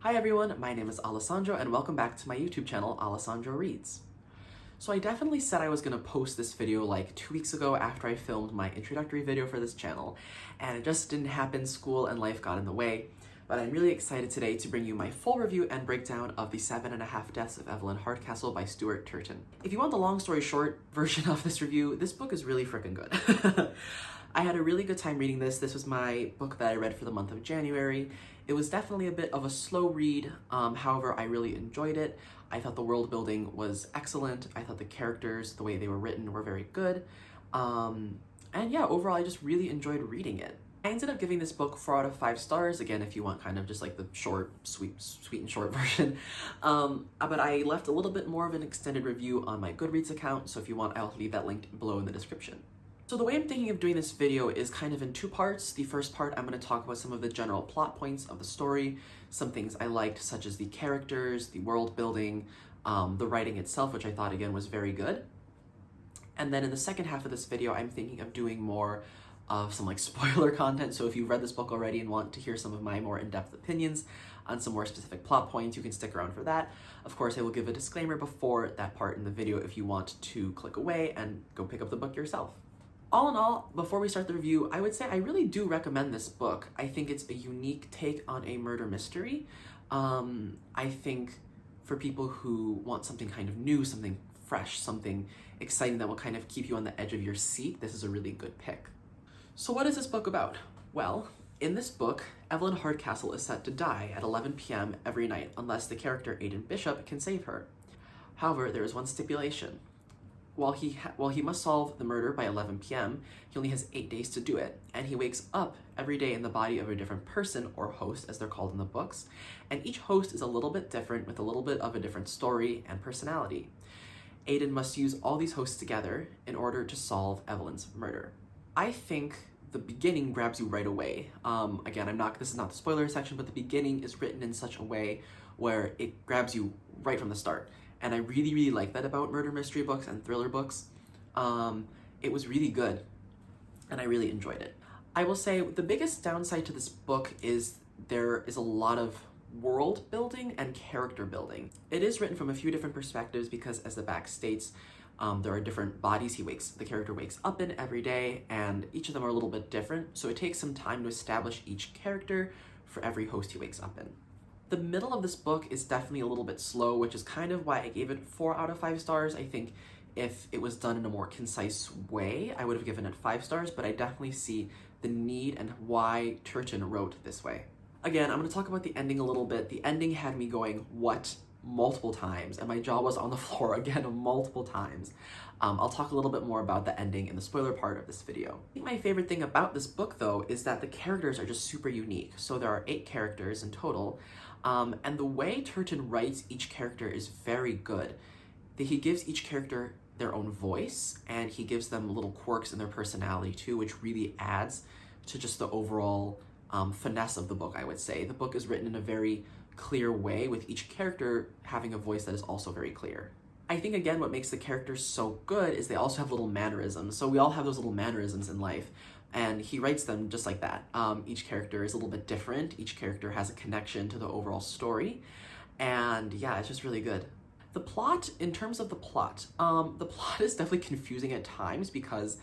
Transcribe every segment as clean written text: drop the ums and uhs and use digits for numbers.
Hi everyone, my name is Alessandro and welcome back to my YouTube channel, Alessandro Reads. So I definitely said I was going to post this video like 2 weeks ago after I filmed my introductory video for this channel, and it just didn't happen. School and life got in the way, but I'm really excited today to bring you my full review and breakdown of The 7.5 Deaths of Evelyn Hardcastle by Stuart Turton. If you want the long story short version of this review, this book is really freaking good. I had a really good time reading this. This was my book that I read for the month of January. It was definitely a bit of a slow read, however, I really enjoyed it. I thought the world building was excellent. I thought the characters, the way they were written, were very good. And yeah, overall, I just really enjoyed reading it. I ended up giving this book 4 out of 5 stars, again, if you want kind of just like the short, sweet and short version. But I left a little bit more of an extended review on my Goodreads account, so if you want, I'll leave that linked below in the description. So the way I'm thinking of doing this video is kind of in 2 parts. The first part, I'm going to talk about some of the general plot points of the story, some things I liked, such as the characters, the world building, the writing itself, which I thought, again, was very good. And then in the second half of this video, I'm thinking of doing more of some like spoiler content. So if you've read this book already and want to hear some of my more in-depth opinions on some more specific plot points, you can stick around for that. Of course, I will give a disclaimer before that part in the video if you want to click away and go pick up the book yourself. All in all, before we start the review, I would say I really do recommend this book. I think it's a unique take on a murder mystery. I think for people who want something kind of new, something fresh, something exciting that will kind of keep you on the edge of your seat, this is a really good pick. So what is this book about? Well, in this book, Evelyn Hardcastle is set to die at 11 p.m. every night unless the character Aidan Bishop can save her. However, there is one stipulation. While he must solve the murder by 11 p.m., he only has 8 days to do it, and he wakes up every day in the body of a different person, or host as they're called in the books, and each host is a little bit different with a little bit of a different story and personality. Aidan must use all these hosts together in order to solve Evelyn's murder. I think the beginning grabs you right away. Again, this is not the spoiler section, but the beginning is written in such a way where it grabs you right from the start. And I really, really like that about murder mystery books and thriller books. It was really good, and I really enjoyed it. I will say the biggest downside to this book is there is a lot of world building and character building. It is written from a few different perspectives because, as the back states, there are different bodies the character wakes up in every day, and each of them are a little bit different, so it takes some time to establish each character for every host he wakes up in. The middle of this book is definitely a little bit slow, which is kind of why I gave it 4 out of 5 stars. I think if it was done in a more concise way, I would have given it 5 stars, but I definitely see the need and why Turton wrote this way. Again, I'm going to talk about the ending a little bit. The ending had me going, what? Multiple times, and my jaw was on the floor again multiple times. I'll talk a little bit more about the ending in the spoiler part of this video. I think my favorite thing about this book, though, is that the characters are just super unique. So there are 8 characters in total, and the way Turton writes each character is very good. He gives each character their own voice, and he gives them little quirks in their personality too, which really adds to just the overall finesse of the book, I would say. The book is written in a very clear way, with each character having a voice that is also very clear. I think, again, what makes the characters so good is they also have little mannerisms. So we all have those little mannerisms in life, and he writes them just like that. Each character is a little bit different. Each character has a connection to the overall story, and yeah, it's just really good. The plot, in terms of the plot is definitely confusing at times because,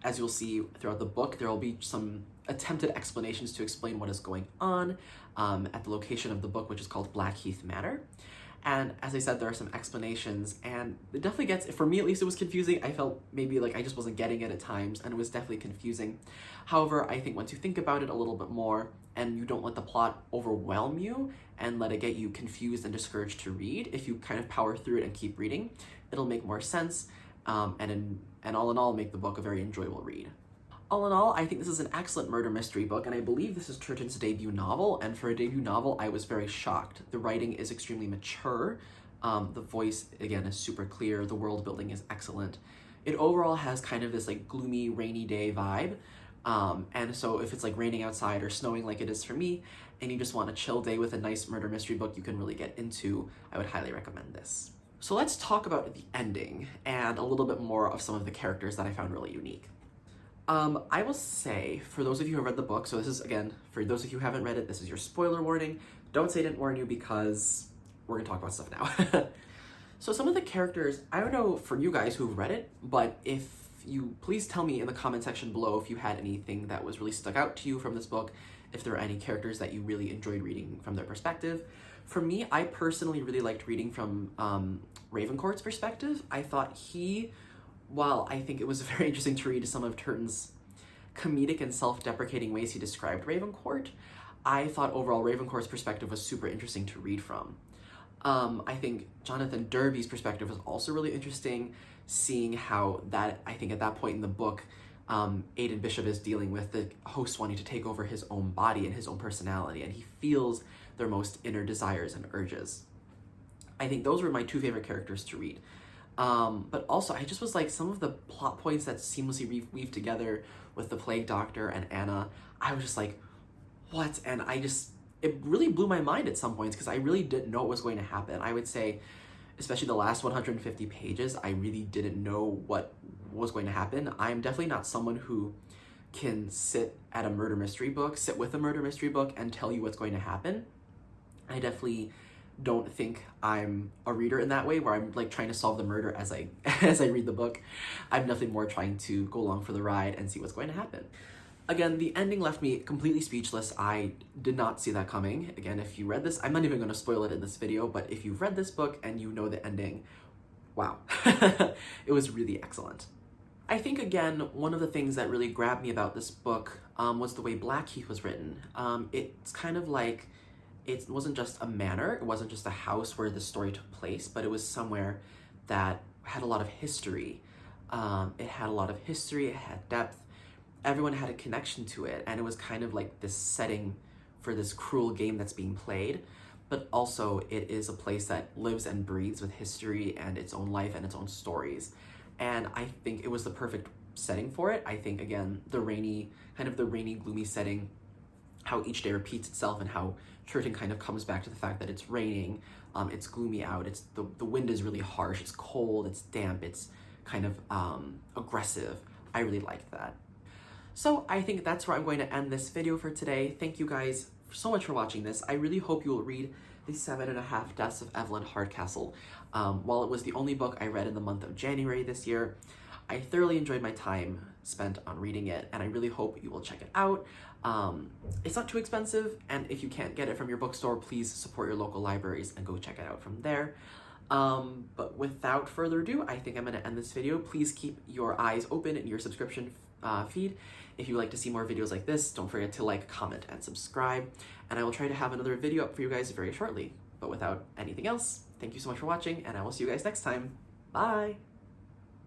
as you'll see throughout the book, there will be some attempted explanations to explain what is going on at the location of the book, which is called Blackheath Manor. And as I said, there are some explanations, and it definitely gets, for me at least, it was confusing. I felt maybe like I just wasn't getting it at times, and it was definitely confusing. However, I think once you think about it a little bit more, and you don't let the plot overwhelm you, and let it get you confused and discouraged to read, if you kind of power through it and keep reading, it'll make more sense, and all in all, make the book a very enjoyable read. All in all, I think this is an excellent murder mystery book, and I believe this is Turton's debut novel, and for a debut novel, I was very shocked. The writing is extremely mature, the voice, again, is super clear, the world building is excellent. It overall has kind of this like gloomy, rainy day vibe, and so if it's like raining outside or snowing like it is for me, and you just want a chill day with a nice murder mystery book you can really get into, I would highly recommend this. So let's talk about the ending, and a little bit more of some of the characters that I found really unique. I will say, for those of you who have read the book, so this is, again, for those of you who haven't read it, this is your spoiler warning. don't say I didn't warn you because we're gonna talk about stuff now. So some of the characters, I don't know for you guys who've read it, but if you please tell me in the comment section below if you had anything that was really stuck out to you from this book, if there are any characters that you really enjoyed reading from their perspective. For me, I personally really liked reading from Ravencourt's perspective. I thought while I think it was very interesting to read some of Turton's comedic and self-deprecating ways he described Ravencourt, I thought overall Ravencourt's perspective was super interesting to read from. I think Jonathan Derby's perspective was also really interesting, seeing how that, I think at that point in the book, Aidan Bishop is dealing with the host wanting to take over his own body and his own personality, and he feels their most inner desires and urges. I think those were my two favorite characters to read. But also, I just was like, some of the plot points that seamlessly weave together with the Plague Doctor and Anna, I was just like, what? And it really blew my mind at some points because I really didn't know what was going to happen. I would say, especially the last 150 pages, I really didn't know what was going to happen. I'm definitely not someone who can sit with a murder mystery book and tell you what's going to happen. I definitely don't think I'm a reader in that way, where I'm like trying to solve the murder as I read the book. I'm definitely more trying to go along for the ride and see what's going to happen. Again, the ending left me completely speechless. I did not see that coming. Again, if you read this, I'm not even going to spoil it in this video, but if you've read this book and you know the ending, wow. It was really excellent. I think, again, one of the things that really grabbed me about this book was the way Blackheath was written. It's kind of like, it wasn't just a manor, it wasn't just a house where the story took place, but it was somewhere that had a lot of history. It had depth. Everyone had a connection to it, and it was kind of like this setting for this cruel game that's being played, but also it is a place that lives and breathes with history and its own life and its own stories. And I think it was the perfect setting for it. I think, again, the rainy, gloomy setting, how each day repeats itself and how Turton kind of comes back to the fact that it's raining, it's gloomy out, the wind is really harsh, it's cold, it's damp, it's kind of aggressive. I really liked that. So I think that's where I'm going to end this video for today. Thank you guys so much for watching this. I really hope you will read The 7.5 Deaths of Evelyn Hardcastle. While it was the only book I read in the month of January this year, I thoroughly enjoyed my time spent on reading it, and I really hope you will check it out. It's not too expensive, and if you can't get it from your bookstore, please support your local libraries and go check it out from there. But without further ado, I think I'm going to end this video. Please keep your eyes open in your subscription feed. If you like to see more videos like this, don't forget to like, comment, and subscribe, and I will try to have another video up for you guys very shortly. But without anything else, thank you so much for watching, and I will see you guys next time. Bye!